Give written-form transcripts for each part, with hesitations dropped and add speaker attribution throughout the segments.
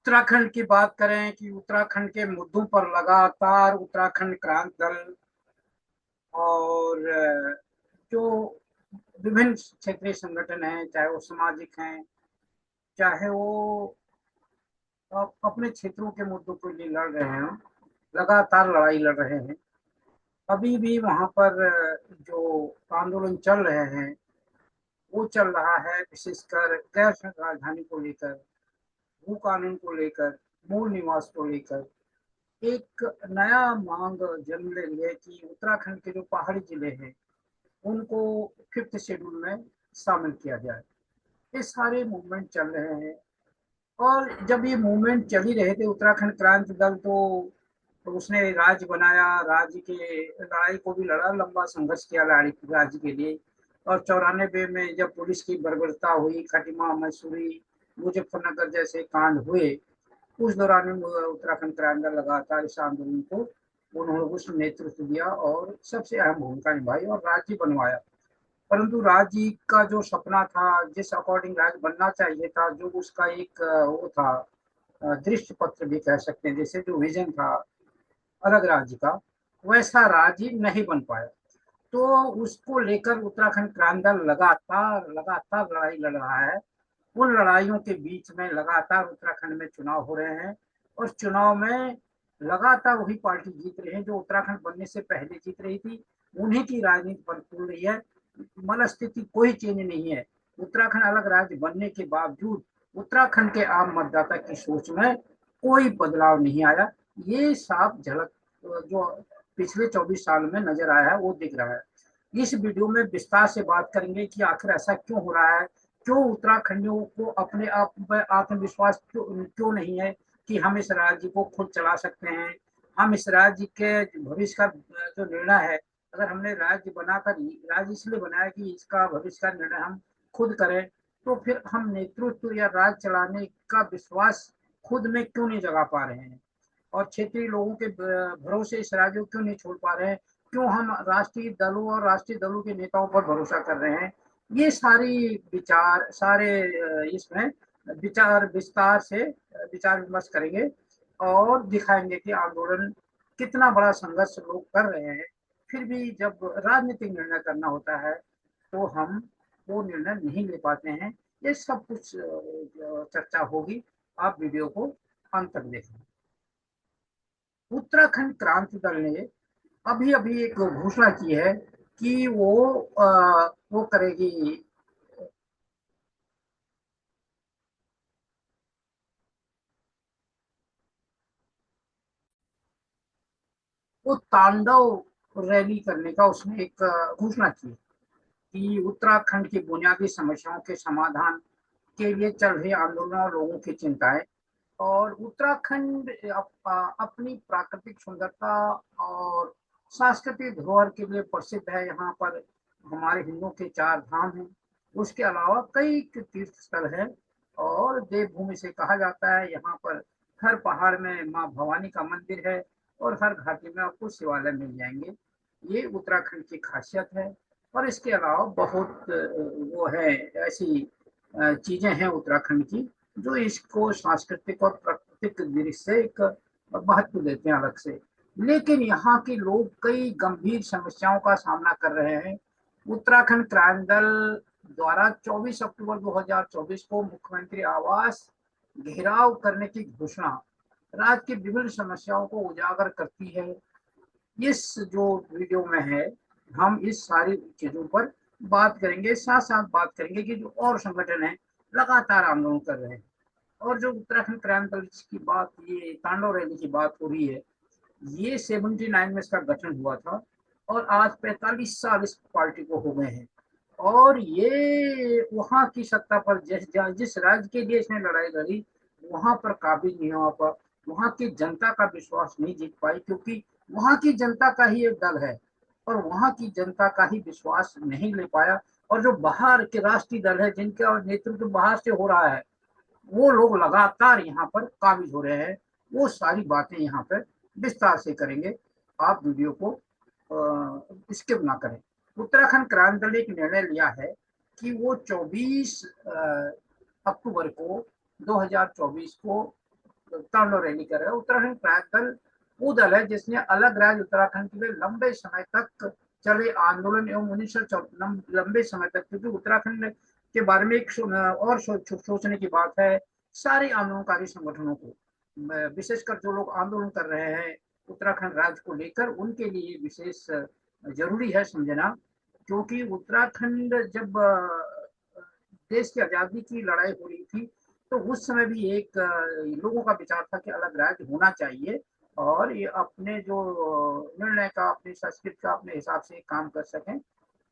Speaker 1: उत्तराखंड की बात करें कि उत्तराखंड के मुद्दों पर लगातार उत्तराखंड क्रांति दल और जो विभिन्न क्षेत्रीय संगठन हैं, चाहे वो सामाजिक हैं, चाहे वो अपने क्षेत्रों के मुद्दों के लिए लड़ रहे हैं, लगातार लड़ाई लड़ रहे हैं। अभी भी वहां पर जो आंदोलन चल रहे हैं वो चल रहा है, विशेषकर गैर राजधानी को लेकर, भू कानून को लेकर, मूल निवास को लेकर। एक नया मांग जन्म ले रही है कि उत्तराखंड के जो पहाड़ी जिले हैं उनको फिफ्थ शेड्यूल में शामिल किया जाए। ये सारे मूवमेंट चल रहे हैं। और जब ये मूवमेंट चल ही रहे थे, उत्तराखंड क्रांति दल तो उसने राज्य बनाया, राज्य के लड़ाई को भी लड़ा, लंबा संघर्ष किया राज्य के लिए। और 94 में जब पुलिस की बर्बरता हुई, खटीमा मसूरी मुजफ्फरनगर जैसे कांड हुए, उस दौरान में उत्तराखंड क्रांति दल लगातार इस आंदोलन को उन्होंने उस नेतृत्व दिया और सबसे अहम भूमिका निभाई और राज्य बनवाया। परंतु राज्य का जो सपना था, जिस अकॉर्डिंग राज्य बनना चाहिए था, जो उसका एक वो था, दृष्टि पत्र भी कह सकते हैं, जैसे जो विजन था अलग राज्य का, वैसा राज्य नहीं बन पाया। तो उसको लेकर उत्तराखंड क्रांति दल लगातार लगातार लड़ाई लड़ रहा है। उन लड़ाइयों के बीच में लगातार उत्तराखंड में चुनाव हो रहे हैं और चुनाव में लगातार वही पार्टी जीत रही है जो उत्तराखंड बनने से पहले जीत रही थी। उन्हीं की राजनीति बरकरार रही है। मन स्थिति कोई चेंज नहीं है। उत्तराखंड अलग राज्य बनने के बावजूद उत्तराखंड के आम मतदाता की सोच में कोई बदलाव नहीं आया। ये साफ झलक जो पिछले 24 साल में नजर आया है वो दिख रहा है। इस वीडियो में विस्तार से बात करेंगे कि आखिर ऐसा क्यों हो रहा है, क्यों उत्तराखंडियों को अपने आप में आत्मविश्वास क्यों नहीं है कि हम इस राज्य को खुद चला सकते हैं। हम इस राज्य के भविष्य का जो निर्णय है, अगर हमने राज्य बनाकर, राज्य इसलिए बनाया कि इसका भविष्य का निर्णय हम खुद करें, तो फिर हम नेतृत्व या राज्य चलाने का विश्वास खुद में क्यों नहीं जगा पा रहे हैं और क्षेत्रीय लोगों के भरोसे इस राज्य को क्यों नहीं छोड़ पा रहे हैं, क्यों हम राष्ट्रीय दलों और राष्ट्रीय दलों के नेताओं पर भरोसा कर रहे हैं। ये सारी विचार सारे इसमें विचार विस्तार से विचार विमर्श करेंगे और दिखाएंगे कि आंदोलन कितना बड़ा संघर्ष लोग कर रहे हैं। फिर भी जब राजनीतिक निर्णय करना होता है तो हम वो निर्णय नहीं ले पाते हैं। ये सब कुछ चर्चा होगी। आप वीडियो को अंत तक देखें। उत्तराखंड क्रांति दल ने अभी अभी एक घोषणा की है कि वो करेगी, वो तांडव रैली करने का उसने एक घोषणा की कि उत्तराखंड की बुनियादी समस्याओं के समाधान के लिए चल रहे आंदोलन और लोगों की चिंताएं। और उत्तराखंड अपनी प्राकृतिक सुंदरता और सांस्कृतिक धरोहर के लिए प्रसिद्ध है। यहाँ पर हमारे हिंदुओं के 4 धाम हैं। उसके अलावा कई तीर्थ स्थल है और देवभूमि से कहा जाता है। यहाँ पर हर पहाड़ में माँ भवानी का मंदिर है और हर घाटी में आपको शिवालय मिल जाएंगे। ये उत्तराखंड की खासियत है। और इसके अलावा बहुत वो है, ऐसी चीजें हैं उत्तराखंड की जो इसको सांस्कृतिक और प्राकृतिक दृष्टि से एक महत्व देते हैं अलग से। लेकिन यहाँ के लोग कई गंभीर समस्याओं का सामना कर रहे हैं। उत्तराखंड क्रांति दल द्वारा 24 अक्टूबर 2024 को मुख्यमंत्री आवास घेराव करने की घोषणा राज्य की विभिन्न समस्याओं को उजागर करती है। इस जो वीडियो में है, हम इस सारी चीजों पर बात करेंगे। साथ साथ बात करेंगे कि जो और संगठन है लगातार आंदोलन कर रहे हैं। और जो उत्तराखंड क्रांति दल की बात, ये तांडव रैली की बात हो रही है, ये 79 में इसका गठन हुआ था और आज 45 साल इस पार्टी को हो गए हैं। और ये वहां की सत्ता पर जिस राज्य के लिए इसने लड़ाई लड़ी वहां पर काबिज नहीं हो पा, वहां की जनता का विश्वास नहीं जीत पाई, क्योंकि वहां की जनता का ही एक दल है और वहां की जनता का ही विश्वास नहीं ले पाया। और जो बाहर के राष्ट्रीय दल है जिनका नेतृत्व बाहर से हो रहा है, वो लोग लगातार यहाँ पर काबिज हो रहे हैं। वो सारी बातें यहाँ पर विस्तार से करेंगे। आप वीडियो को स्किप ना करें। उत्तराखंड क्रांति दल ने एक निर्णय लिया है कि वो 24 अक्टूबर को 2024 को तांडव रैली करेगा। उत्तराखंड क्रांति दल वो दल है जिसने अलग राज्य उत्तराखंड के लिए लंबे समय तक चले आंदोलन एवं 1914 लंबे समय तक, क्योंकि उत्तराखंड के बारे में एक और सोचने की बात है सारे आंदोलनकारी संगठनों को, विशेषकर जो लोग आंदोलन कर रहे हैं उत्तराखंड राज्य को लेकर, उनके लिए विशेष जरूरी है समझना। क्योंकि उत्तराखंड जब देश की आजादी की लड़ाई हो रही थी तो उस समय भी एक लोगों का विचार था कि अलग राज्य होना चाहिए और ये अपने जो निर्णय का, अपनी संस्कृति का अपने हिसाब से काम कर सकें,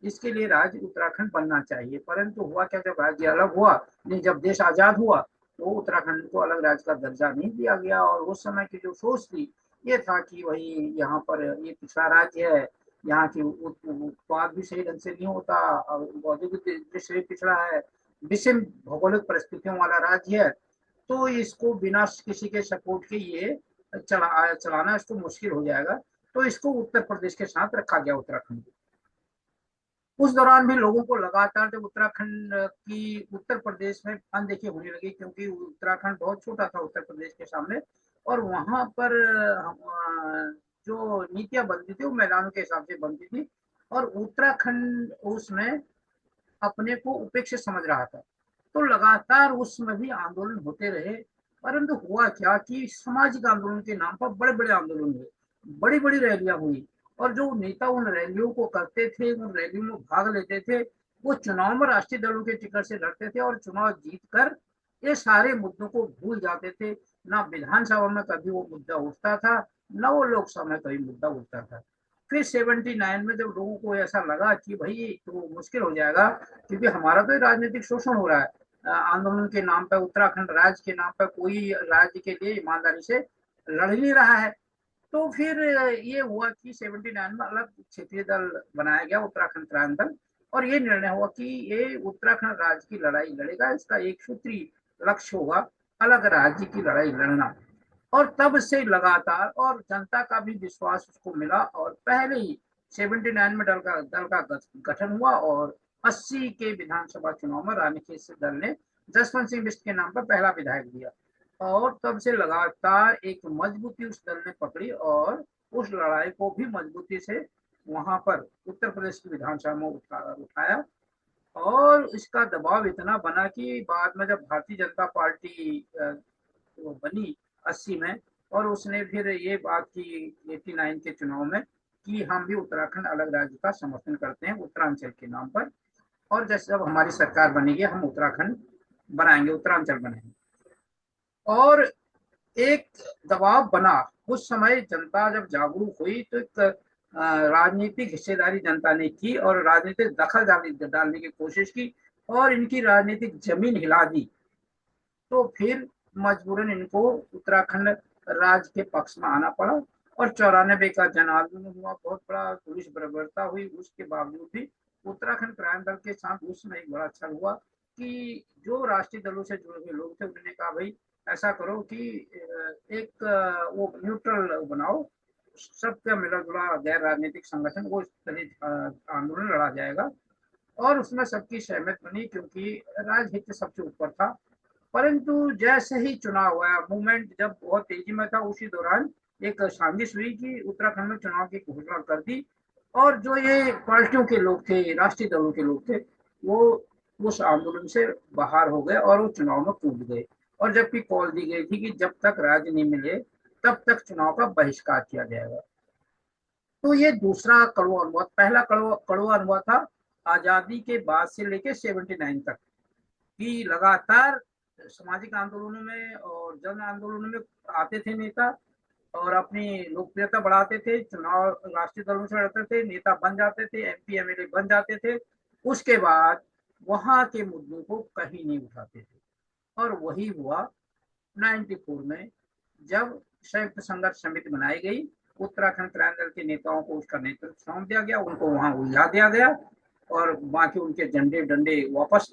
Speaker 1: इसके लिए राज्य उत्तराखंड बनना चाहिए। परंतु हुआ क्या, जब राज्य अलग हुआ, नहीं जब देश आजाद हुआ तो उत्तराखंड को अलग राज्य का दर्जा नहीं दिया गया। और उस समय की जो सोच थी ये था कि वही यहाँ पर ये पिछड़ा राज्य है, यहाँ की उत्पाद भी सही ढंग से नहीं होता, औद्योगिक दृष्टि से पिछड़ा है, विषम भौगोलिक परिस्थितियों वाला राज्य है, तो इसको बिना किसी के सपोर्ट के ये चलाना इसको मुश्किल हो जाएगा। तो इसको उत्तर प्रदेश के साथ रखा गया उत्तराखंड। उस दौरान भी लोगों को लगातार जब उत्तराखंड की उत्तर प्रदेश में अनदेखी होने लगी, क्योंकि उत्तराखंड बहुत छोटा था उत्तर प्रदेश के सामने, और वहां पर जो नीतियां बनती थी वो मैदानों के हिसाब से बनती थी, और उत्तराखंड उसमें अपने को उपेक्षित समझ रहा था। तो लगातार उसमें भी आंदोलन होते रहे। परंतु हुआ क्या कि सामाजिक आंदोलन के नाम पर बड़े बड़े आंदोलन हुए, बड़ी बड़ी रैलियां हुई, और जो नेता उन रैलियों को करते थे, उन रैलियों में भाग लेते थे, वो चुनाव में राष्ट्रीय दलों के टिकट से लड़ते थे और चुनाव जीत कर ये सारे मुद्दों को भूल जाते थे। ना विधानसभा में कभी वो मुद्दा उठता था, न वो लोकसभा में कभी मुद्दा उठता था। फिर 79 में जब लोगों को ऐसा लगा कि भाई तो मुश्किल हो जाएगा, क्योंकि हमारा तो राजनीतिक शोषण हो रहा है आंदोलन के नाम पर, उत्तराखंड राज्य के नाम पर कोई राज्य के लिए ईमानदारी से लड़ ही नहीं रहा है। तो फिर ये हुआ कि 79 में अलग क्षेत्रीय दल बनाया गया, उत्तराखंड क्रांति दल, और ये निर्णय हुआ कि ये उत्तराखंड राज्य की लड़ाई लड़ेगा, इसका एक सूत्री लक्ष्य होगा अलग राज्य की लड़ाई लड़ना। और तब से लगातार, और जनता का भी विश्वास उसको मिला, और पहले ही 79 में दल का गठन हुआ, और 80 के विधानसभा चुनाव में रानीखेत से दल ने जसवंत सिंह बिष्ट के नाम पर पहला विधायक दिया, और तब से लगातार एक मजबूती उस दल ने पकड़ी, और उस लड़ाई को भी मजबूती से वहां पर उत्तर प्रदेश की विधानसभा में उठाया। और इसका दबाव इतना बना कि बाद में जब भारतीय जनता पार्टी वो बनी 80 में, और उसने फिर ये बात की 89 के चुनाव में कि हम भी उत्तराखंड अलग राज्य का समर्थन करते हैं उत्तरांचल के नाम पर, और जैसे जब हमारी सरकार बनेगी हम उत्तराखंड बनाएंगे, उत्तरांचल बनाएंगे। और एक दबाव बना, उस समय जनता जब जागरूक हुई तो एक राजनीतिक हिस्सेदारी जनता ने की और राजनीतिक दखल डालने की कोशिश की और इनकी राजनीतिक जमीन हिला दी। तो फिर मजबूरन इनको उत्तराखंड राज्य के पक्ष में आना पड़ा, और 94 का जन आंदोलन हुआ, बहुत बड़ा पुलिस बर्बरता हुई, उसके बावजूद भी उत्तराखंड क्रांति दल के साथ उसमें एक बड़ा अच्छा हुआ कि जो राष्ट्रीय दलों से जुड़े हुए लोग थे उन्होंने कहा भाई ऐसा करो कि एक वो न्यूट्रल बनाओ, सबका मिला जुला गैर राजनीतिक संगठन, वो आंदोलन लड़ा जाएगा। और उसमें सबकी सहमत बनी, क्योंकि राजहित सबसे ऊपर था। परंतु जैसे ही चुनाव हुआ, मूवमेंट जब बहुत तेजी में था, उसी दौरान एक साजिश हुई कि उत्तराखंड में चुनाव की घोषणा कर दी, और जो ये पार्टियों के लोग थे, राष्ट्रीय दलों के लोग थे, वो उस आंदोलन से बाहर हो गए और वो चुनाव में कूद गए। और जबकि कॉल दी गई थी कि जब तक राज्य नहीं मिले तब तक चुनाव का बहिष्कार किया जाएगा। तो ये दूसरा कड़वा अनुभव। पहला कड़वा अनुभव था आजादी के बाद से लेकर 79 तक कि लगातार सामाजिक आंदोलनों में और जन आंदोलनों में आते थे नेता और अपनी लोकप्रियता बढ़ाते थे, चुनाव राष्ट्रीय दलों से लड़ते थे, नेता बन जाते थे, एमपी एमएलए बन जाते थे, उसके बाद वहां के मुद्दों को कहीं नहीं उठाते थे। और वही हुआ 94 में, जब संयुक्त संघर्ष समिति बनाई गई, उत्तराखंड क्रांति दल के नेताओं को उसका नेतृत्व सौंप दिया गया, उनको वहां उलझा दिया गया, और बाकी उनके झंडे डंडे वापस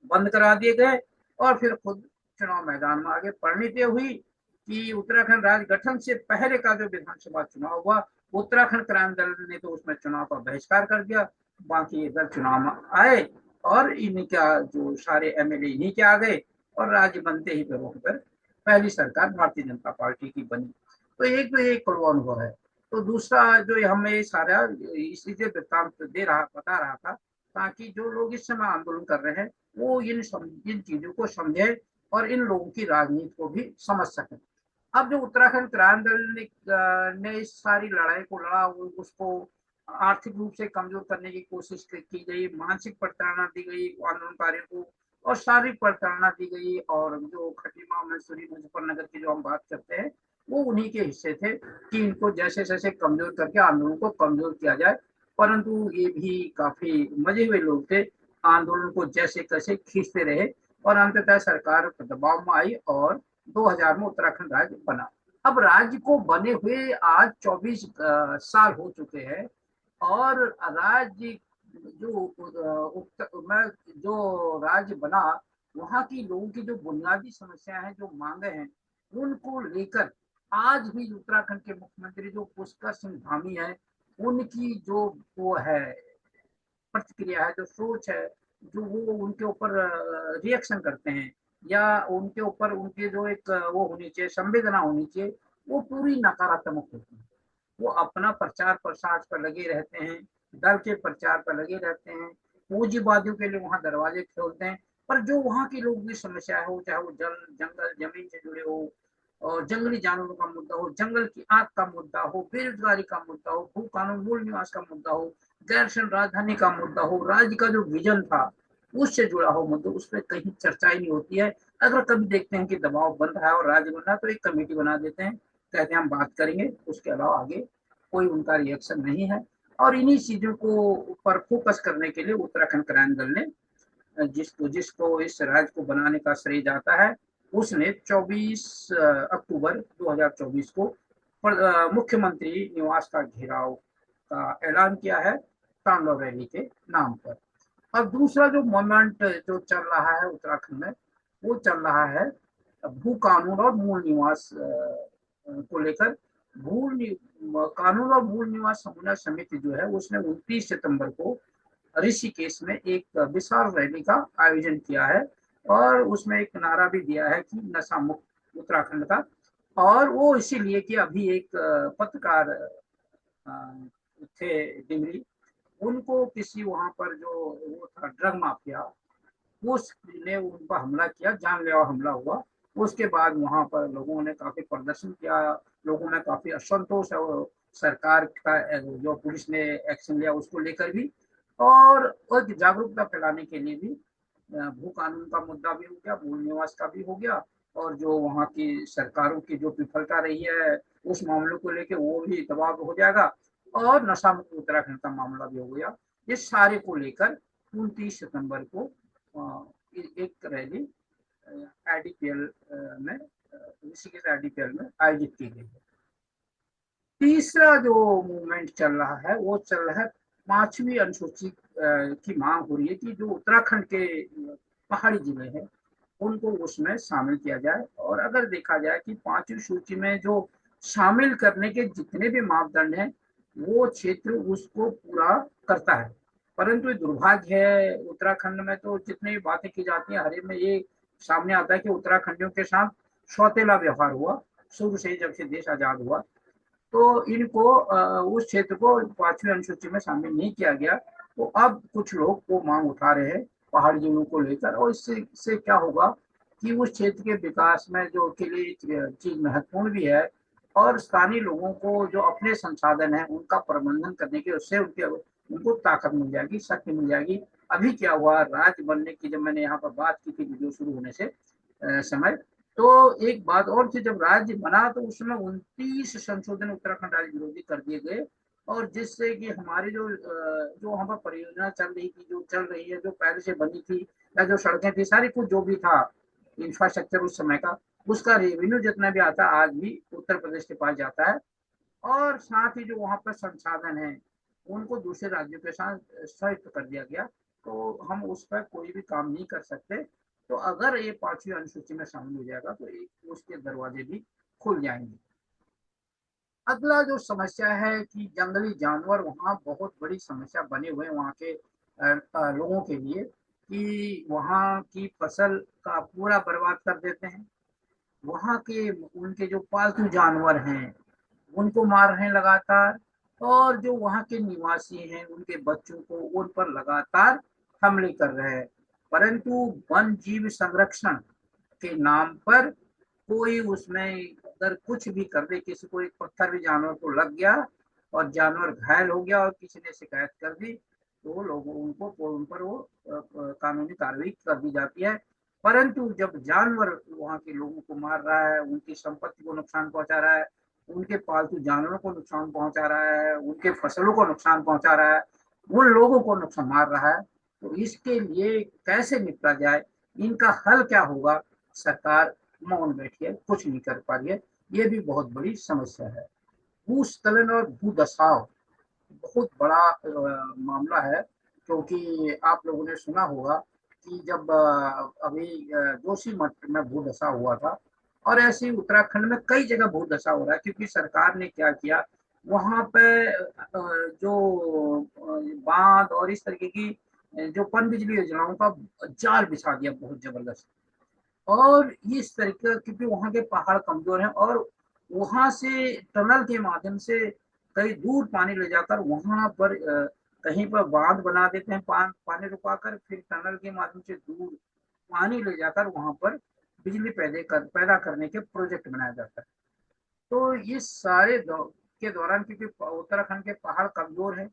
Speaker 1: बंद करा दिए गए, और फिर खुद चुनाव मैदान में आगे। परिणति हुई कि उत्तराखंड राज्य गठन से पहले का जो विधानसभा चुनाव हुआ, उत्तराखंड क्रांति दल ने तो उसमें चुनाव का बहिष्कार कर दिया, बाकी ये दल चुनाव में आए और इन्हीं का जो सारे एमएलए इन्हीं के आ गए, और राज्य बनते ही फिर पहली सरकार भारतीय जनता पार्टी की बनी। तो एक तो ये कड़वा अनुभव है। तो दूसरा जो हमें सारा इसलिए वृत्तांत दे रहा बता रहा था ताकि जो लोग इस समय आंदोलन कर रहे हैं वो इन चीजों को समझे और इन लोगों की राजनीति को भी समझ सकें। अब जो उत्तराखंड क्रांति दल ने इस सारी लड़ाई को लड़ा, उसको आर्थिक रूप से कमजोर करने की कोशिश की गई, मानसिक प्रताड़ना दी गई आंदोलनकारियों को और शारीरिक प्रताड़ना दी गई। और जो खटीमा मैसूरी मुजफ्फरनगर की जो हम बात करते हैं वो उन्हीं के हिस्से थे कि इनको जैसे जैसे कमजोर करके आंदोलन को कमजोर किया जाए। परंतु ये भी काफी मजे हुए लोग थे, आंदोलन को जैसे कैसे खींचते रहे और अंततः सरकार दबाव में आई और 2000 में उत्तराखंड राज्य बना। अब राज्य को बने हुए आज 24 साल हो चुके हैं और राज्य मैं जो राज्य बना वहाँ की लोगों की जो बुनियादी समस्या है, जो मांगे हैं, उनको लेकर आज भी उत्तराखंड के मुख्यमंत्री जो पुष्कर सिंह धामी है, उनकी जो वो है प्रतिक्रिया है, जो सोच है, जो वो उनके ऊपर रिएक्शन करते हैं या उनके ऊपर उनके जो एक वो होनी चाहिए, संवेदना होनी चाहिए, वो पूरी नकारात्मक होती है। वो अपना प्रचार प्रसार पर लगे रहते हैं, दल के प्रचार पर लगे रहते हैं, पूंजीवादियों के लिए वहां दरवाजे खोलते हैं। पर जो वहां की लोगों की समस्या है, चाहे वो जल जंगल जमीन से जुड़े हो और जंगली जानवरों का मुद्दा हो, जंगल की आग का मुद्दा हो, बेरोजगारी का मुद्दा हो, भू कानून मूल निवास का मुद्दा हो, गैरसैंण राजधानी का मुद्दा हो, राज्य का जो विजन था उससे जुड़ा हो मुद्दा, उस पर कहीं चर्चा ही नहीं होती है। अगर कभी देखते हैं कि दबाव बन रहा है और राज्य बन रहा है तो एक कमेटी बना देते हैं, कहते हैं हम बात करेंगे, उसके अलावा आगे कोई उनका रिएक्शन नहीं है। और इन्हीं चीजों को पर फोकस करने के लिए उत्तराखंड क्रांति दल ने जिसको जिसको इस राज्य को बनाने का श्रेय जाता है, उसने 24 अक्टूबर 2024 को मुख्यमंत्री निवास का घेराव का ऐलान किया है तांडव रैली के नाम पर। और दूसरा जो मोमेंट जो चल रहा है उत्तराखंड में, वो चल रहा है भू कानून और मूल निवास को लेकर। कानून और मूल निवास समन्वय समिति जो है उसने 29 सितंबर को ऋषिकेश में एक विशाल रैली का आयोजन किया है और उसमें एक नारा भी दिया है कि नशा मुक्त उत्तराखंड का। और वो इसीलिए कि अभी एक पत्रकार थे डिमरी, उनको किसी वहां पर जो वो था ड्रग माफिया, उसने उन पर हमला किया, जानलेवा हमला हुआ। उसके बाद वहां पर लोगों ने काफी प्रदर्शन किया, लोगों में काफी असंतोष है सरकार का जो पुलिस ने एक्शन लिया उसको लेकर भी, और एक जागरूकता फैलाने के लिए भी भू कानून का मुद्दा भी हो गया, मूल निवास का भी हो गया, और जो वहाँ की सरकारों की जो विफलता रही है उस मामलों को लेकर वो भी दबाव हो जाएगा, और नशा मुक्त उत्तराखंड का मामला भी हो गया। इस सारे को लेकर 29 सितंबर को एक रैली आईडीपीएल में ऋषिकेश आईडीपीएल में आयोजित की गई है। तीसरा जो मूवमेंट चल रहा है वो चल रहा है 5वीं अनुसूची की मांग हो रही है कि जो उत्तराखंड के पहाड़ी जिले हैं उनको उसमें शामिल किया जाए। और अगर देखा जाए कि 5वीं सूची में जो शामिल करने के जितने भी मापदंड हैं वो क्षेत्र उसको पूरा करता है, परंतु दुर्भाग्य है उत्तराखंड में तो जितनी भी बातें की जाती हैं हर एक में ये सामने आता है कि उत्तराखंडियों के साथ सौतेला व्यवहार हुआ शुरू से ही, जब से देश आजाद हुआ। तो इनको उस क्षेत्र को 5वीं अनुसूची में शामिल नहीं किया गया। तो अब कुछ लोग वो मांग उठा रहे हैं पहाड़ी जिलों को लेकर, और इससे क्या होगा कि उस क्षेत्र के विकास में जो के लिए चीज महत्वपूर्ण भी है, और स्थानीय लोगों को जो अपने संसाधन है उनका प्रबंधन करने के उससे उनको ताकत मिल जाएगी, शक्ति मिल जाएगी। अभी क्या हुआ राज्य बनने की, जब मैंने यहाँ पर बात की थी वीडियो शुरू होने से समय, तो एक बात और थी, जब राज्य बना तो उसमें 29 संशोधन उत्तराखंड राज्य विरोधी कर दिए गए, और जिससे कि हमारी जो वहाँ पर परियोजना चल रही थी, जो चल रही है, जो पहले से बनी थी या जो सड़कें थी, सारी कुछ जो भी था इंफ्रास्ट्रक्चर उस समय का, उसका रेवेन्यू जितना भी आता आज भी उत्तर प्रदेश के पास जाता है। और साथ ही जो वहाँ पर संसाधन है उनको दूसरे राज्यों के साथ संयुक्त कर दिया गया, तो हम उस पर कोई भी काम नहीं कर सकते। तो अगर ये 5वीं अनुसूची में शामिल हो जाएगा तो एक उसके दरवाजे भी खुल जाएंगे। अगला जो समस्या है कि जंगली जानवर वहाँ बहुत बड़ी समस्या बने हुए हैं वहाँ के लोगों के लिए, कि वहाँ की फसल का पूरा बर्बाद कर देते हैं। वहाँ के उनके जो पालतू जानवर हैं उनको मार रहे हैं लगातार, और जो वहाँ के निवासी हैं उनके बच्चों को उन पर लगातार हमले कर रहे हैं। परंतु वन जीव संरक्षण के नाम पर कोई उसमें अगर कुछ भी कर दे, किसी को एक पत्थर भी जानवर को लग गया और जानवर घायल हो गया और किसी ने शिकायत कर दी, तो लोगों उनको उन पर वो कानूनी कार्रवाई कर दी जाती है। परंतु जब जानवर वहाँ के लोगों को मार रहा है, उनकी संपत्ति को नुकसान पहुंचा रहा है, उनके पालतू जानवरों को नुकसान पहुंचा रहा है, उनके फसलों को नुकसान पहुंचा रहा है, उन लोगों को नुकसान मार रहा है, तो इसके लिए कैसे निपटा जाए, इनका हल क्या होगा? सरकार मौन बैठी है, कुछ नहीं कर पा रही है। ये भी बहुत बड़ी समस्या है। भूस्खलन और भूदसाव बहुत बड़ा मामला है, क्योंकि आप लोगों ने सुना होगा कि जब अभी जोशीमठ में भूधसा हुआ था, और ऐसे ही उत्तराखंड में कई जगह भूधसा हो रहा है, क्योंकि सरकार ने क्या किया, वहां पे जो बांध और इस तरीके की जो पनबिजली योजनाओं का जाल बिछा दिया बहुत जबरदस्त। और इस तरीके, क्योंकि वहाँ के पहाड़ कमजोर हैं, और वहां से टनल के माध्यम से कई दूर पानी ले जाकर वहां पर कहीं पर बांध बना देते हैं, पानी रुकाकर, फिर टनल के माध्यम से दूर पानी ले जाकर वहां पर बिजली पैदा करने के प्रोजेक्ट बनाया जाता है। तो इस सारे के दौरान, क्योंकि उत्तराखंड के पहाड़ कमजोर हैं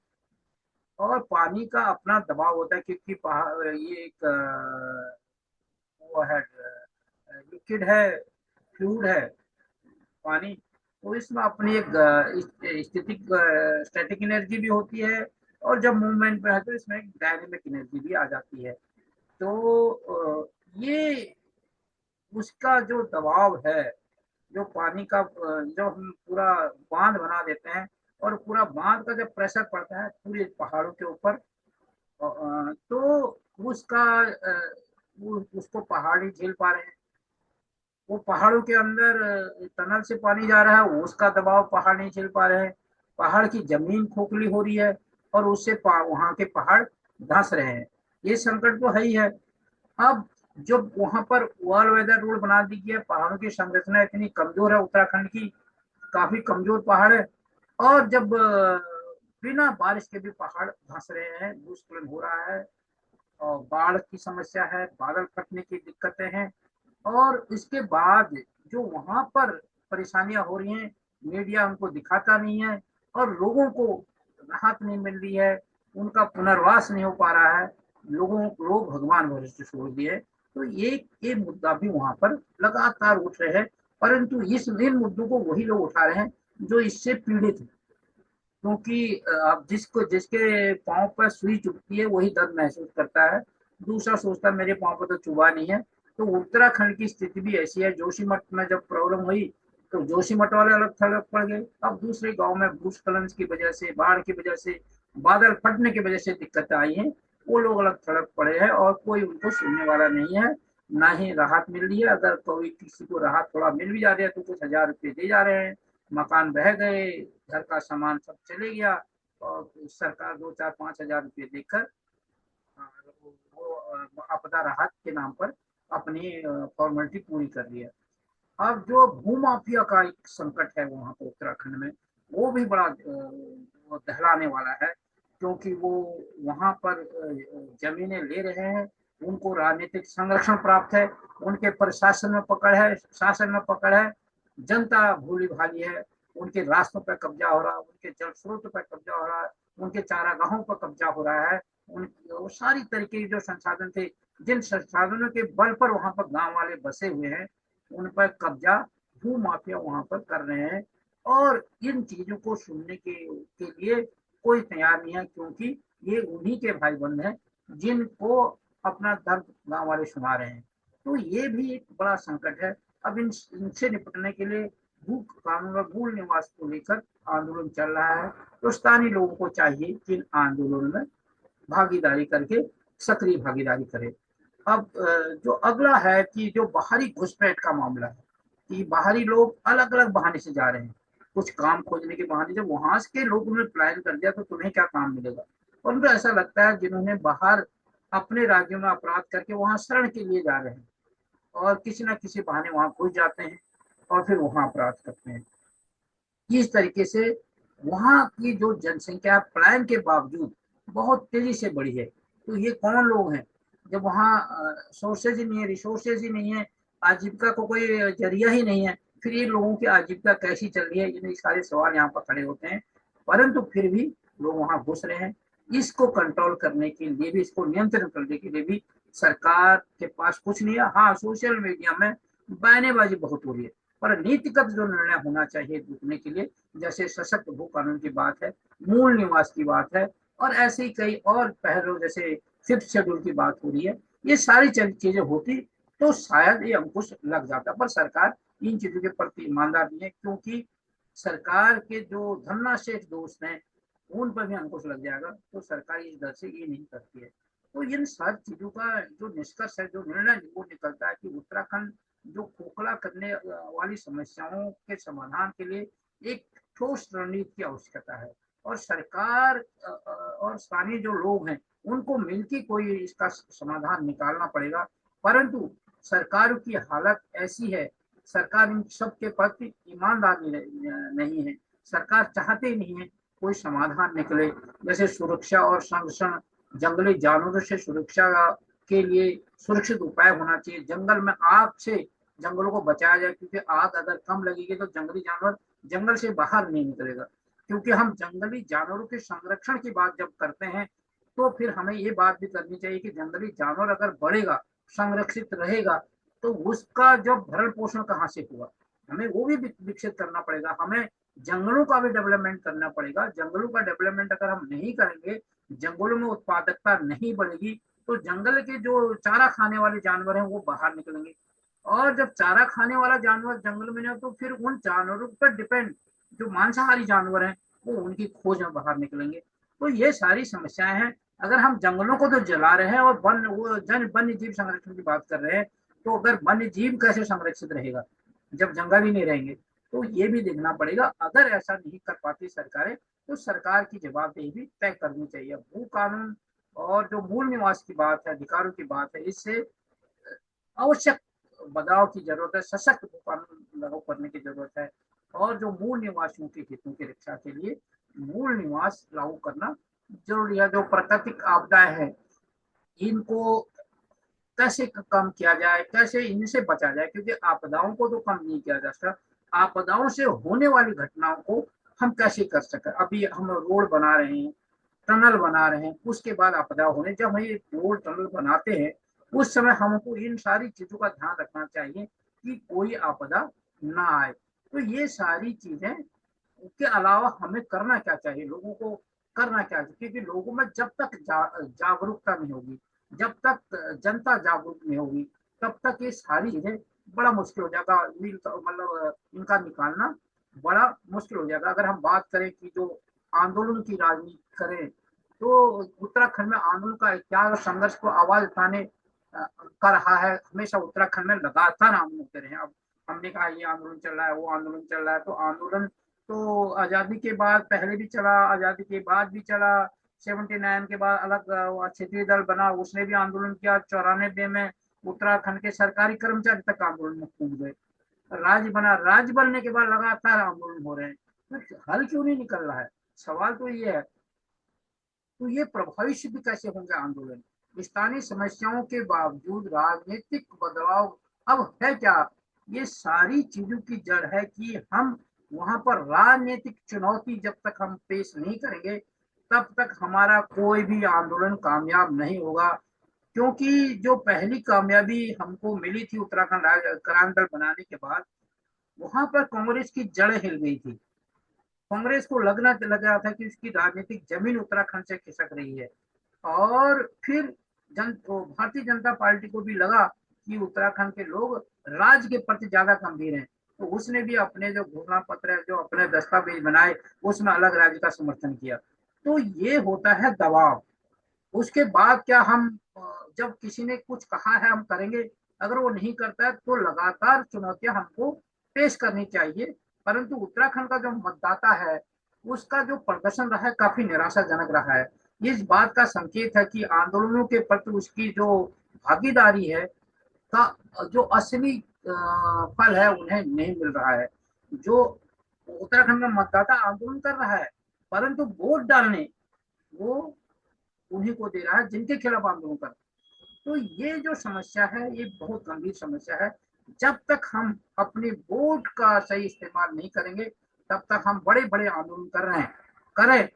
Speaker 1: और पानी का अपना दबाव होता है, क्योंकि पहाड़ ये एक वो है, लिक्विड है, फ्लूइड है पानी, तो इसमें अपनी एक स्टैटिक स्टैटिक एनर्जी भी होती है, और जब मूवमेंट में है तो इसमें एक डायनेमिक एनर्जी भी आ जाती है। तो ये उसका जो दबाव है, जो पानी का जब हम पूरा बांध बना देते हैं, और पूरा बांध का जब प्रेशर पड़ता है पूरे पहाड़ों के ऊपर, तो उसका उसको पहाड़ ही झेल पा रहे हैं। वो पहाड़ों के अंदर टनल से पानी जा रहा है, उसका दबाव पहाड़ नहीं झेल पा रहे हैं, पहाड़ की जमीन खोखली हो रही है, और उससे वहां के पहाड़ धंस रहे हैं। ये संकट तो है ही है। अब जब वहां पर ऑल वेदर रोड बना दी गई है, पहाड़ों की संरचना इतनी कमजोर है उत्तराखंड की, काफी कमजोर पहाड़ है, और जब बिना बारिश के भी पहाड़ धंस रहे हैं, भूस्खलन हो रहा है, और बाढ़ की समस्या है, बादल फटने की दिक्कतें हैं, और इसके बाद जो वहां पर परेशानियां हो रही हैं, मीडिया उनको दिखाता नहीं है, और लोगों को राहत नहीं मिल रही है, उनका पुनर्वास नहीं हो पा रहा है, लोग भगवान भरोसे छोड़ दिए। तो ये मुद्दा भी वहां पर लगातार उठ रहे हैं, परंतु इन मुद्दों को वही लोग उठा रहे हैं जो इससे पीड़ित है, क्योंकि अब जिसके पाँव पर सुई चुभती है वही दर्द महसूस करता है, दूसरा सोचता है मेरे पाँव पर तो चुभा नहीं है। तो उत्तराखंड की स्थिति भी ऐसी है। जोशीमठ में जब प्रॉब्लम हुई तो जोशीमठ वाले अलग थलग पड़ गए, अब दूसरे गांव में भूस्खलन की वजह से, बाढ़ की वजह से, बादल फटने की वजह से दिक्कत आई है, वो लोग अलग थलग पड़े हैं, और कोई उनको सुनने वाला नहीं है, ना ही राहत मिल रही है। अगर कोई किसी को राहत थोड़ा मिल भी जा रही है तो कुछ हजार रुपये दे जा रहे हैं, मकान बह गए, घर का सामान सब चले गया, और सरकार 2 4 5 हजार रुपये देकर वो आपदा राहत के नाम पर अपनी फॉर्मेलिटी पूरी कर रही है। अब जो भूमाफिया का एक संकट है वहां पर उत्तराखंड में, वो भी बड़ा दहलाने वाला है, क्योंकि वो वहां पर जमीनें ले रहे हैं, उनको राजनीतिक संरक्षण प्राप्त है, उनके प्रशासन में पकड़ है, शासन में पकड़ है, जनता भूली भाली है, उनके रास्तों पर कब्जा हो रहा है, उनके जल स्रोत पर कब्जा हो रहा है, उनके चारागाहों पर कब्जा हो रहा है, वो सारी तरीके के जो संसाधन थे, जिन संसाधनों के बल पर वहां पर गांव वाले बसे हुए हैं, उन पर कब्जा भू माफिया वहां पर कर रहे हैं। और इन चीजों को सुनने के लिए कोई तैयार नहीं है, क्योंकि ये उन्हीं के भाई बंद हैं जिनको अपना दर्द गांव वाले सुना रहे हैं। तो ये भी एक बड़ा संकट है। अब इनसे निपटने के लिए भू कानून और मूल निवास को लेकर आंदोलन चल रहा है, तो स्थानीय लोगों को चाहिए कि इन आंदोलन में भागीदारी करके सक्रिय भागीदारी करे। अब जो अगला है कि जो बाहरी घुसपैठ का मामला है, कि बाहरी लोग अलग अलग बहाने से जा रहे हैं, कुछ काम खोजने के बहाने, जब वहां के लोग उन्हें प्लान कर दिया तो तुम्हें क्या काम मिलेगा। और उनको ऐसा लगता है जिन्होंने बाहर अपने राज्यों में अपराध करके वहां शरण के लिए जा रहे हैं, और किसी न किसी बहाने वहाँ घुस जाते हैं और फिर वहाँ अपराध करते हैं। इस तरीके से वहाँ की जो जनसंख्या पलायन के बावजूद बहुत तेजी से बढ़ी है। तो ये कौन लोग हैं? जब वहाँ सोर्सेज ही नहीं है, रिसोर्सेज ही नहीं है, आजीविका को कोई जरिया ही नहीं है, फिर ये लोगों की आजीविका कैसी चल रही है? ये सारे सवाल यहाँ पर खड़े होते हैं। परंतु फिर भी लोग वहाँ घुस रहे हैं। इसको कंट्रोल करने के लिए भी, इसको नियंत्रण करने के लिए भी सरकार के पास कुछ नहीं है। हाँ, सोशल मीडिया में बयानेबाजी बहुत हो रही है, पर नीतिगत जो निर्णय होना चाहिए रुकने के लिए, जैसे सशक्त भू कानून की बात है, मूल निवास की बात है, और ऐसे ही कई और पहलू जैसे फिफ्थ शेड्यूल की बात हो रही है, ये सारी चीजें होती तो शायद ये अंकुश लग जाता। पर सरकार इन चीजों के प्रति ईमानदार नहीं है, क्योंकि सरकार के जो धन्नाशेष दोस्त हैं उन पर भी अंकुश लग जाएगा, तो सरकार इस दर से ये नहीं करती है। तो इन सारी चीजों का जो निष्कर्ष है, जो निर्णय वो निकलता है कि उत्तराखंड जो खोखला करने वाली समस्याओं के समाधान के लिए एक ठोस रणनीति की आवश्यकता है, और सरकार और स्थानीय जो लोग हैं उनको मिलकर कोई इसका समाधान निकालना पड़ेगा। परंतु सरकार की हालत ऐसी है, सरकार इन सबके प्रति ईमानदार नहीं है। सरकार चाहते ही नहीं है कोई समाधान निकले। जैसे सुरक्षा और संरक्षण, जंगली जानवरों से सुरक्षा के लिए सुरक्षित उपाय होना चाहिए। जंगल में आग से जंगलों को बचाया जाए, क्योंकि आग अगर कम लगेगी तो जंगली जानवर जंगल से बाहर नहीं निकलेगा। क्योंकि हम जंगली जानवरों के संरक्षण की बात जब करते हैं तो फिर हमें ये बात भी करनी चाहिए कि जंगली जानवर अगर बढ़ेगा, संरक्षित रहेगा, तो उसका जो भरण पोषण कहाँ से हुआ, हमें वो भी विकसित करना पड़ेगा। हमें जंगलों का भी डेवलपमेंट करना पड़ेगा। जंगलों का डेवलपमेंट अगर हम नहीं करेंगे, जंगलों में उत्पादकता नहीं बढ़ेगी, तो जंगल के जो चारा खाने वाले जानवर हैं वो बाहर निकलेंगे, और जब चारा खाने वाला जानवर जंगल में नहीं हो तो फिर उन जानवरों पर डिपेंड जो मांसाहारी जानवर हैं वो उनकी खोज में बाहर निकलेंगे। तो ये सारी समस्याएं हैं। अगर हम जंगलों को तो जला रहे हैं और वन्य जीव संरक्षण की बात कर रहे हैं, तो अगर वन्य जीव कैसे संरक्षित रहेगा जब जंगल ही नहीं रहेंगे? तो ये भी देखना पड़ेगा। अगर ऐसा नहीं कर पाती सरकारें, तो सरकार की जवाबदेही भी तय करनी चाहिए। भू कानून और जो मूल निवास की बात है, अधिकारों की बात है, इससे आवश्यक बदलाव की जरूरत है। सशक्त भू कानून लागू करने की जरूरत है, और जो मूल निवासियों के हितों की रक्षा के लिए मूल निवास लागू करना जरूरी है। जो प्राकृतिक आपदाएं हैं इनको कैसे कम किया जाए, कैसे इनसे बचा जाए, क्योंकि आपदाओं को तो कम नहीं किया जा सकता, आपदाओं से होने वाली घटनाओं को हम कैसे कर सकें। अभी हम रोड बना रहे हैं, टनल बना रहे हैं, उसके बाद आपदा होने, जब हम ये रोड टनल बनाते हैं उस समय हमको इन सारी चीजों का ध्यान रखना चाहिए कि कोई आपदा ना आए। तो ये सारी चीजें के अलावा हमें करना क्या चाहिए, लोगों को करना क्या चाहिए, क्योंकि लोगों में जब तक जागरूकता नहीं होगी, जब तक जनता जागरूक नहीं होगी, तब तक ये सारी चीजें बड़ा मुश्किल हो जाएगा। मतलब इनका निकालना बड़ा मुश्किल हो जाएगा। अगर हम बात करें कि जो आंदोलन की राजनीति करें, तो उत्तराखंड में आंदोलन का इतिहास, संघर्ष को आवाज उठाने कर रहा है। हमेशा उत्तराखंड में लगातार आंदोलन होते रहे। अब हमने कहा ये आंदोलन चल रहा है, वो आंदोलन चल रहा है, तो आंदोलन तो आजादी के बाद पहले भी चला, आजादी के बाद भी चला। 79 के बाद अलग क्षेत्रीय दल बना, उसने भी आंदोलन किया। 94 में उत्तराखंड के सरकारी कर्मचारी तक आंदोलन में कूद गए। राज्य बना, राज्य बनने के बाद लगातार आंदोलन हो रहे हैं, तो हल क्यों नहीं निकल रहा है? सवाल तो ये है। तो ये प्रभावी सिद्ध कैसे होंगे आंदोलन? स्थानीय समस्याओं के बावजूद राजनीतिक बदलाव अब है क्या? ये सारी चीजों की जड़ है कि हम वहां पर राजनीतिक चुनौती जब तक हम पेश नहीं करेंगे, तब तक हमारा कोई भी आंदोलन कामयाब नहीं होगा। क्योंकि जो पहली कामयाबी हमको मिली थी उत्तराखंड क्रांति दल बनाने के बाद, वहां पर कांग्रेस की जड़ हिल गई थी। कांग्रेस को लग रहा था कि उसकी राजनीतिक जमीन उत्तराखंड से खिसक रही है, और फिर भारतीय जनता पार्टी को भी लगा कि उत्तराखंड के लोग राज्य के प्रति ज्यादा गंभीर हैं, तो उसने भी अपने जो घोषणा पत्र है, जो अपने दस्तावेज बनाए, उसमें अलग राज्य का समर्थन किया। तो ये होता है दबाव। उसके बाद क्या, हम जब किसी ने कुछ कहा है हम करेंगे, अगर वो नहीं करता है तो लगातार चुनौतियां हमको पेश करनी चाहिए। परंतु उत्तराखंड का जो मतदाता है उसका जो प्रदर्शन रहा है काफी निराशाजनक रहा है। इस बात का संकेत है कि आंदोलनों के प्रति उसकी जो भागीदारी है का जो असली फल है उन्हें नहीं मिल रहा है। जो उत्तराखंड में मतदाता आंदोलन कर रहा है, परंतु वोट डालने वो उन्हीं को दे रहा है जिनके खिलाफ आंदोलन कर रहा है। तो ये जो समस्या है ये बहुत गंभीर समस्या है। जब तक हम अपने वोट का सही इस्तेमाल नहीं करेंगे, तब तक हम बड़े बड़े आंदोलन कर रहे हैं, करें,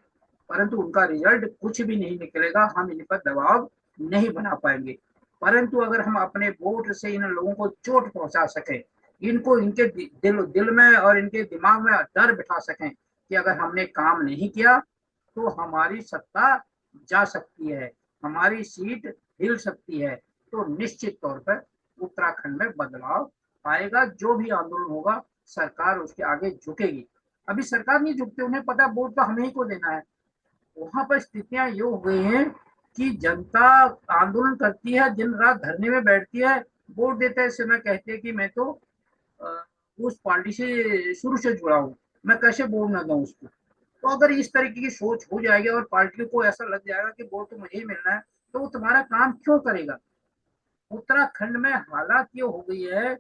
Speaker 1: परंतु उनका रिजल्ट कुछ भी नहीं निकलेगा, हम इन पर दबाव नहीं बना पाएंगे। परंतु अगर हम अपने वोट से इन लोगों को चोट पहुंचा सके, इनको इनके दिल दिल में और इनके दिमाग में डर बिठा सकें कि अगर हमने काम नहीं किया तो हमारी सत्ता जा सकती है, हमारी सीट हिल सकती है, तो निश्चित तौर पर उत्तराखंड में बदलाव आएगा। जो भी आंदोलन होगा सरकार उसके आगे झुकेगी। अभी सरकार नहीं झुकती, उन्हें पता है वोट तो हमें ही को देना है। वहां पर स्थितियां ये हो गई हैं कि जनता आंदोलन करती है, दिन रात धरने में बैठती है, वोट देते समय कहती है कि मैं तो उस पार्टी से शुरू से जुड़ा हूँ, मैं कैसे वोट ना दूं उसको। तो अगर इस तरीके की सोच हो जाएगी और पार्टी को ऐसा लग जाएगा कि वोट तो मुझे ही मिलना है, तो वो तुम्हारा काम क्यों करेगा। उत्तराखंड में हालात ये हो गई है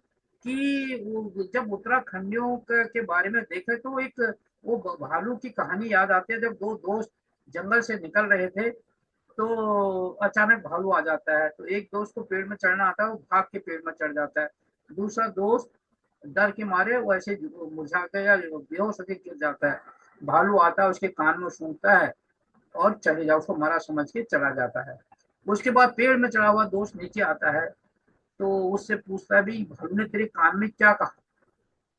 Speaker 1: कि जब उत्तराखंडियों के बारे में देखे तो एक वो भालू की कहानी याद आती है। जब दो दोस्त जंगल से निकल रहे थे तो अचानक भालू आ जाता है, तो एक दोस्त को पेड़ में चढ़ना आता है, वो भाग के पेड़ में चढ़ जाता है। दूसरा दोस्त डर के मारे वैसे मुरझा के या बेहोश होकर गिर जाता है। भालू आता है, उसके कान में सूंघता है और चले जाओ, उसको मरा समझ के चला जाता है। उसके बाद पेड़ में चढ़ा हुआ दोस्त नीचे आता है, तो उससे पूछता है भाई भालू ने तेरे कान में क्या कहा।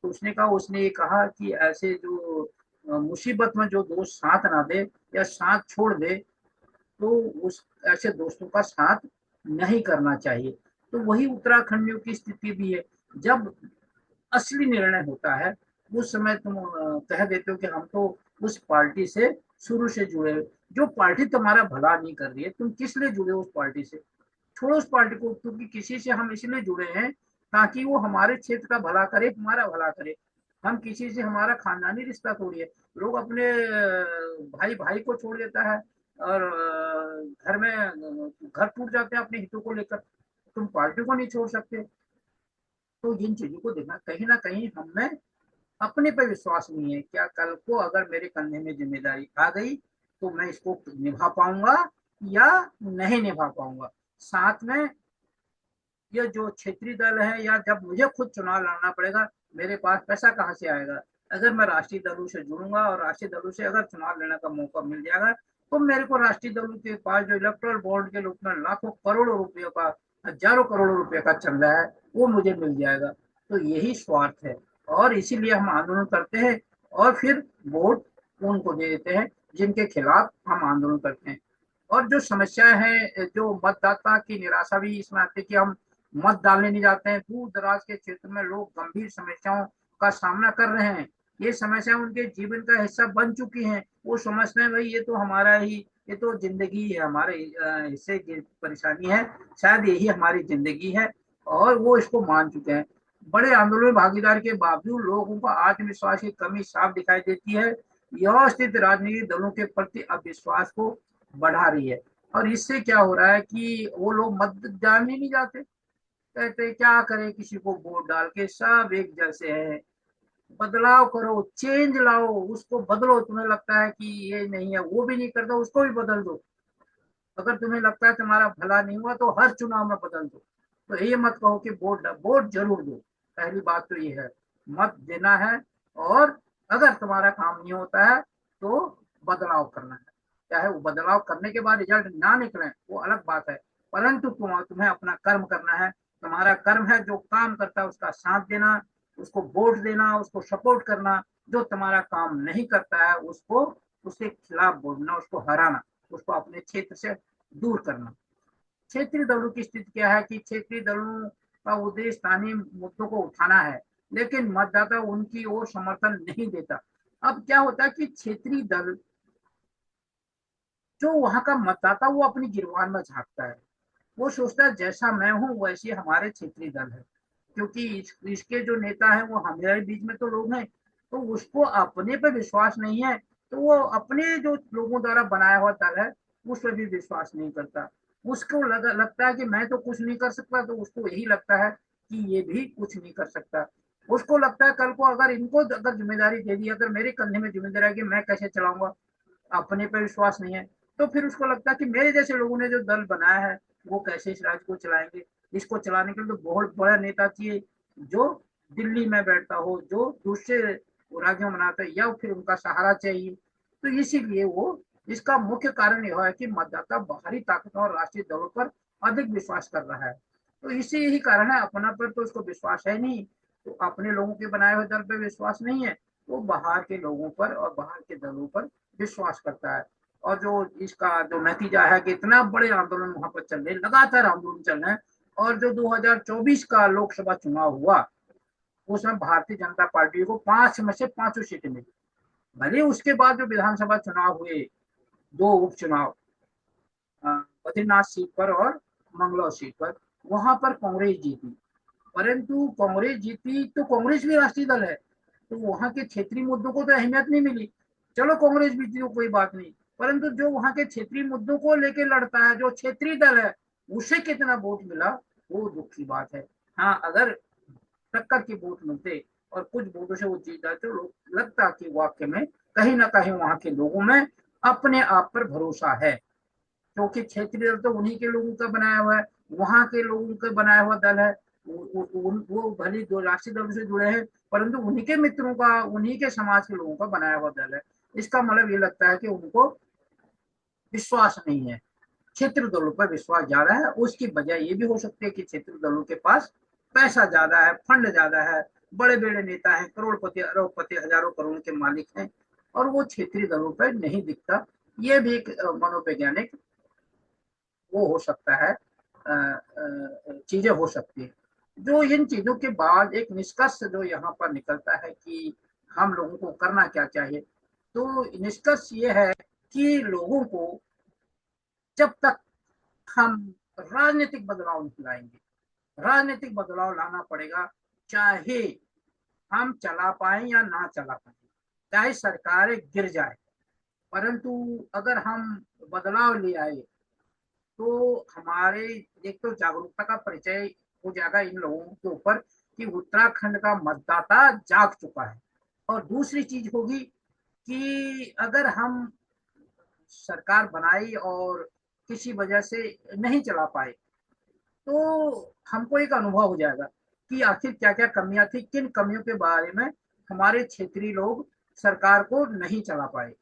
Speaker 1: तो उसने ये कहा कि ऐसे जो मुसीबत में जो दोस्त साथ ना दे या साथ छोड़ दे, तो उस ऐसे दोस्तों का साथ नहीं करना चाहिए। तो वही उत्तराखंडियों की स्थिति भी है। जब असली निर्णय होता है उस समय तुम कह देते हो कि हम तो उस पार्टी से शुरू से जुड़े। जो पार्टी तुम्हारा भला नहीं कर रही है, तुम किस लिए जुड़े हो उस पार्टी से। छोड़ो उस पार्टी को, क्योंकि किसी से हम इसलिए जुड़े हैं ताकि वो हमारे क्षेत्र का भला करे, हमारा भला करे। हम किसी से, हमारा खानदानी रिश्ता थोड़ी है। लोग अपने भाई भाई को छोड़ देता है और घर में घर टूट जाते हैं अपने हितों को लेकर। तुम पार्टी को नहीं छोड़ सकते। तो जिन चीजों को देखना, कहीं ना कहीं हमें अपने पे विश्वास नहीं है। क्या कल को अगर मेरे कंधे में जिम्मेदारी आ गई तो मैं इसको निभा पाऊंगा या नहीं निभा पाऊंगा। साथ में ये जो क्षेत्रीय दल है, या जब मुझे खुद चुनाव लड़ना पड़ेगा, मेरे पास पैसा कहाँ से आएगा। अगर मैं राष्ट्रीय दलों से जुड़ूंगा और राष्ट्रीय दलों से अगर चुनाव लड़ने का मौका मिल जाएगा, तो मेरे को राष्ट्रीय दलों के पास जो इलेक्टोरल बॉन्ड के रूप में लाखों करोड़ों रुपयों का, हजारों करोड़ों रुपए का चल रहा है, वो मुझे मिल जाएगा। तो यही स्वार्थ है और इसीलिए हम आंदोलन करते हैं और फिर वोट उनको दे देते हैं जिनके खिलाफ हम आंदोलन करते हैं। और जो समस्या है, जो मतदाता की निराशा भी इसमें आती है कि हम मत डालने नहीं जाते हैं। दूर दराज के क्षेत्र में लोग गंभीर समस्याओं का सामना कर रहे हैं। ये समस्या उनके जीवन का हिस्सा बन चुकी है। वो समझते हैं भाई ये तो हमारा ही, ये तो जिंदगी है, हमारे हिस्से की परेशानी है, शायद यही हमारी जिंदगी है, और वो इसको मान चुके हैं। बड़े आंदोलन में भागीदारी के बावजूद लोगों को आत्मविश्वास की कमी साफ दिखाई देती है। यह स्थिति राजनीतिक दलों के प्रति अविश्वास को बढ़ा रही है। और इससे क्या हो रहा है कि वो लोग मतदान ही नहीं जाते, कहते क्या करें, किसी को वोट डाल के सब एक जैसे है। बदलाव करो, चेंज लाओ, उसको बदलो। तुम्हें लगता है कि ये नहीं है, वो भी नहीं करता, उसको भी बदल दो। अगर तुम्हें लगता है तुम्हारा भला नहीं हुआ तो हर चुनाव में बदल दो। तो ये मत कहो कि वोट वोट जरूर दो। पहली बात तो ये है, मत देना है। और अगर तुम्हारा काम नहीं होता है तो बदलाव करना है। चाहे वो बदलाव करने के बाद रिजल्ट ना निकले वो अलग बात है, परंतु तुम्हें अपना कर्म करना है। तुम्हारा कर्म है जो काम करता है उसका साथ देना, उसको वोट देना, उसको सपोर्ट करना। जो तुम्हारा काम नहीं करता है उसको, उसके खिलाफ बोलना, उसको हराना, उसको अपने क्षेत्र से दूर करना। क्षेत्रीय दलों की स्थिति क्या है कि क्षेत्रीय दलों का उद्देश्य स्थानीय मुद्दों को उठाना है, लेकिन मतदाता उनकी ओर समर्थन नहीं देता। अब क्या होता है कि क्षेत्रीय दल, जो वहां का मतदाता, वो अपनी गिरबान में झांकता है। वो सोचता है जैसा मैं हूँ वैसे हमारे क्षेत्रीय दल है, क्योंकि इसके जो नेता है वो हमारे बीच में तो लोग हैं। तो उसको अपने पे विश्वास नहीं है, तो वो अपने जो लोगों द्वारा बनाया हुआ दल है उस पर भी विश्वास नहीं करता। उसको लगता है कि मैं तो कुछ नहीं कर सकता, तो उसको यही लगता है कि ये भी कुछ नहीं कर सकता। उसको लगता है कल को अगर इनको अगर जिम्मेदारी दे दी, अगर मेरे कंधे में जिम्मेदारी है कि मैं कैसे चलाऊंगा, अपने पे विश्वास नहीं है, तो फिर उसको लगता है कि मेरे जैसे लोगों ने जो दल बनाया है वो कैसे इस राज्य को चलाएंगे। इसको चलाने के लिए तो बहुत बड़ा नेता चाहिए जो दिल्ली में बैठता हो, जो दूसरे राज्यों में बनाता है, या फिर उनका सहारा चाहिए। तो इसीलिए वो, इसका मुख्य कारण यह है कि मतदाता बाहरी ताकतों और राष्ट्रीय दलों पर अधिक विश्वास कर रहा है। तो इसी यही कारण है, अपना पर तो उसको विश्वास है नहीं, तो अपने लोगों के बनाए हुए दल पर विश्वास नहीं है, वो बाहर के लोगों पर और बाहर के दलों पर विश्वास करता है। और जो इसका जो नतीजा है कि इतना बड़े आंदोलन वहां पर चल रहे, लगातार आंदोलन चल रहे हैं। और जो 2024 का लोकसभा चुनाव हुआ, उसमें भारतीय जनता पार्टी को 5 में से 5 सीटें मिली। भले उसके बाद जो विधानसभा चुनाव हुए, 2 उपचुनाव, बद्रीनाथ सीट पर और मंगलौर सीट पर, वहां पर कांग्रेस जीती। परंतु कांग्रेस जीती तो कांग्रेस भी राष्ट्रीय दल है, तो वहां के क्षेत्रीय मुद्दों को तो अहमियत नहीं मिली। चलो कांग्रेस जीती तो कोई बात नहीं, परंतु जो वहां के क्षेत्रीय मुद्दों को लेकर लड़ता है, जो क्षेत्रीय दल है, उसे कितना वोट मिला, वो दुख की बात है। हाँ, अगर टक्कर के वोट मिलते और कुछ वोटों से वो जीत जाते, तो लगता कि वाक्य में कहीं ना कहीं वहां के लोगों में अपने आप पर भरोसा है, क्योंकि क्षेत्रीय दल तो उन्हीं के लोगों का बनाया हुआ है, वहां के लोगों का बनाया हुआ दल है। वो भले दो राष्ट्रीय दल से जुड़े हैं, परंतु उन्हीं के मित्रों का, उन्हीं के समाज के लोगों का बनाया हुआ दल है। इसका मतलब ये लगता है कि उनको विश्वास नहीं है, क्षेत्र दलों पर विश्वास ज्यादा है। उसकी वजह ये भी हो सकती है कि क्षेत्र दलों के पास पैसा ज्यादा है, फंड ज्यादा है, बड़े बड़े नेता हैं, करोड़पति अरबपति हजारों करोड़ के मालिक हैं, और वो क्षेत्रीय दलों पर नहीं दिखता। ये भी एक मनोवैज्ञानिक वो हो सकता है, चीजें हो सकती है। जो इन चीजों के बाद एक निष्कर्ष जो यहाँ पर निकलता है कि हम लोगों को करना क्या चाहिए, तो निष्कर्ष ये है कि लोगों को जब तक हम राजनीतिक बदलाव नहीं लाएंगे, राजनीतिक बदलाव लाना पड़ेगा, चाहे हम चला पाए या ना चला पाए, चाहे सरकारें गिर जाए, परंतु अगर हम बदलाव ले आए तो हमारे एक तो जागरूकता का परिचय हो जाएगा इन लोगों के ऊपर कि उत्तराखंड का मतदाता जाग चुका है। और दूसरी चीज होगी कि अगर हम सरकार बनाई और किसी वजह से नहीं चला पाए, तो हमको एक अनुभव हो जाएगा कि आखिर क्या क्या कमियां थी, किन कमियों के बारे में हमारे क्षेत्रीय लोग सरकार को नहीं चला पाए।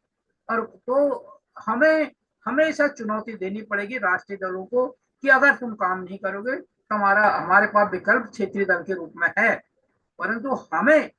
Speaker 1: और तो हमें हमेशा चुनौती देनी पड़ेगी राष्ट्रीय दलों को कि अगर तुम काम नहीं करोगे तो हमारे पास विकल्प क्षेत्रीय दल के रूप में है। परंतु हमें,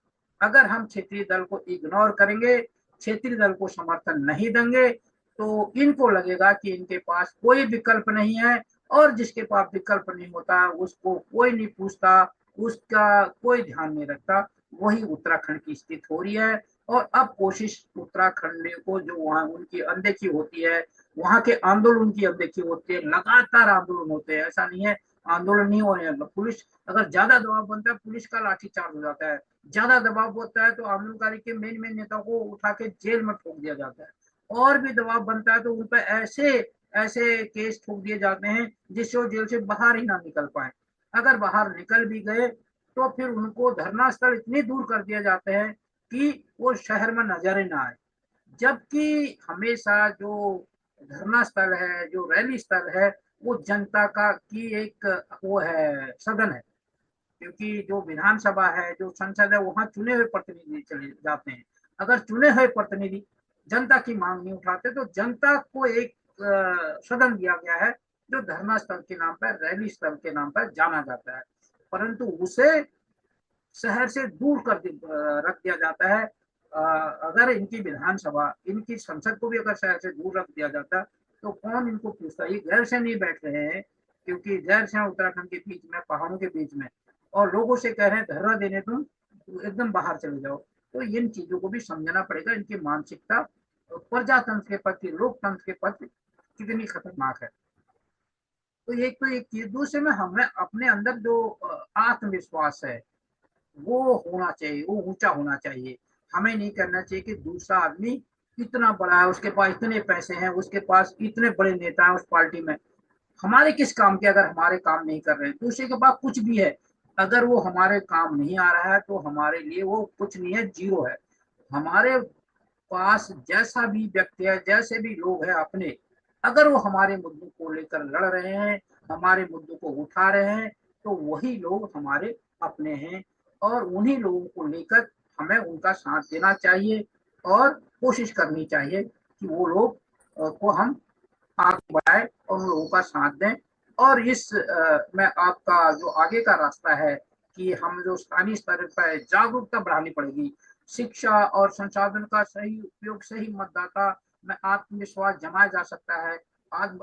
Speaker 1: अगर हम क्षेत्रीय दल को इग्नोर करेंगे, क्षेत्रीय दल को समर्थन नहीं देंगे, तो इनको लगेगा कि इनके पास कोई विकल्प नहीं है, और जिसके पास विकल्प नहीं होता उसको कोई नहीं पूछता, उसका कोई ध्यान नहीं रखता। वही उत्तराखंड की स्थिति हो रही है। और अब कोशिश उत्तराखंड को, जो वहाँ उनकी अनदेखी होती है, वहाँ के आंदोलन की अनदेखी होती है, लगातार आंदोलन होते हैं, ऐसा नहीं है आंदोलन नहीं हो रहे हैं। पुलिस अगर ज्यादा दबाव बनता है, पुलिस का लाठीचार्ज हो जाता है, ज्यादा दबाव होता है तो आंदोलनकारी के मेन मेन नेताओं को उठा के जेल में ठोक दिया जाता है, और भी दबाव बनता है तो उन पर ऐसे ऐसे केस ठोक दिए जाते हैं जिससे वो जेल से बाहर ही ना निकल पाए। अगर बाहर निकल भी गए तो फिर उनको धरना स्थल इतनी दूर कर दिया जाते हैं कि वो शहर में नजर ही ना आए। जबकि हमेशा जो धरना स्थल है, जो रैली स्थल है, वो जनता का की एक वो है, सदन है। क्योंकि जो विधानसभा है, जो संसद है, वहां चुने हुए प्रतिनिधि चले जाते हैं। अगर चुने हुए प्रतिनिधि जनता की मांग नहीं उठाते तो जनता को एक सदन दिया गया है जो धरना स्थल के नाम पर, रैली स्थल के नाम पर जाना जाता है, परंतु उसे शहर से दूर कर रख दिया जाता है। अगर इनकी विधानसभा, इनकी संसद को भी अगर शहर से दूर रख दिया जाता तो कौन इनको पूछता। ये घर से नहीं बैठ रहे हैं, क्योंकि घर से उत्तराखंड के बीच में, पहाड़ों के बीच में, और लोगों से कह रहे हैं धरना देने तुम एकदम बाहर चले जाओ। तो इन चीजों को भी समझना पड़ेगा, इनकी मानसिकता प्रजातंत्र के प्रति, लोकतंत्र के प्रति कितनी खतरनाक है। तो एक तो एक चीज, दूसरे में हमें अपने अंदर जो आत्मविश्वास है वो होना चाहिए, वो ऊंचा होना चाहिए। हमें नहीं करना चाहिए कि दूसरा आदमी इतना बड़ा है, उसके पास इतने पैसे हैं, उसके पास इतने बड़े नेता हैं उस पार्टी में, हमारे किस काम के, अगर हमारे काम नहीं कर रहे हैं, दूसरे के पास कुछ भी है, अगर वो हमारे काम नहीं आ रहा है तो हमारे लिए वो कुछ नहीं है, जीरो है। हमारे पास जैसा भी व्यक्ति है, जैसे भी लोग हैं अपने, अगर वो हमारे मुद्दों को लेकर लड़ रहे हैं, हमारे मुद्दों को उठा रहे हैं, तो वही लोग हमारे अपने हैं। और उन्हीं लोगों को लेकर हमें उनका साथ देना चाहिए और कोशिश करनी चाहिए कि वो लोग को हम आगे बढ़ाए और उन लोगों का साथ दें। और इस में आपका जो आगे का रास्ता है कि हम जो स्थानीय स्तर पर जागरूकता बढ़ानी पड़ेगी, शिक्षा और संसाधन का सही उपयोग से ही मतदाता में आत्मविश्वास जमाया जा सकता है। आज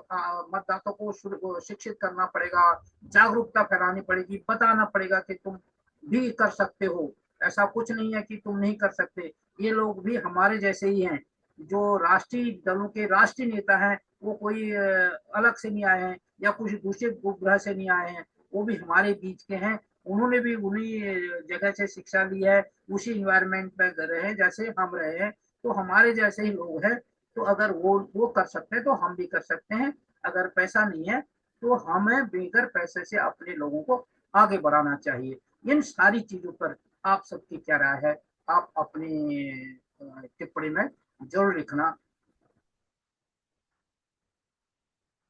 Speaker 1: मतदाता को शिक्षित करना पड़ेगा, जागरूकता फैलानी पड़ेगी, बताना पड़ेगा कि तुम भी कर सकते हो, ऐसा कुछ नहीं है कि तुम नहीं कर सकते, ये लोग भी हमारे जैसे ही हैं। जो राष्ट्रीय दलों के राष्ट्रीय नेता हैं वो कोई अलग से नहीं आए हैं या कुछ दूसरे उपग्रह से नहीं आए हैं, वो भी हमारे बीच के हैं। उन्होंने भी उन्हीं जगह से शिक्षा ली है, उसी इन्वायरमेंट में रहे हैं जैसे हम रहे हैं, तो हमारे जैसे ही लोग हैं। तो अगर वो कर सकते हैं तो हम भी कर सकते हैं। अगर पैसा नहीं है तो हमें बेहतर पैसे से अपने लोगों को आगे बढ़ाना चाहिए। इन सारी चीजों पर आप सबकी क्या राय है, आप अपनी टिप्पणी में जरूर लिखना।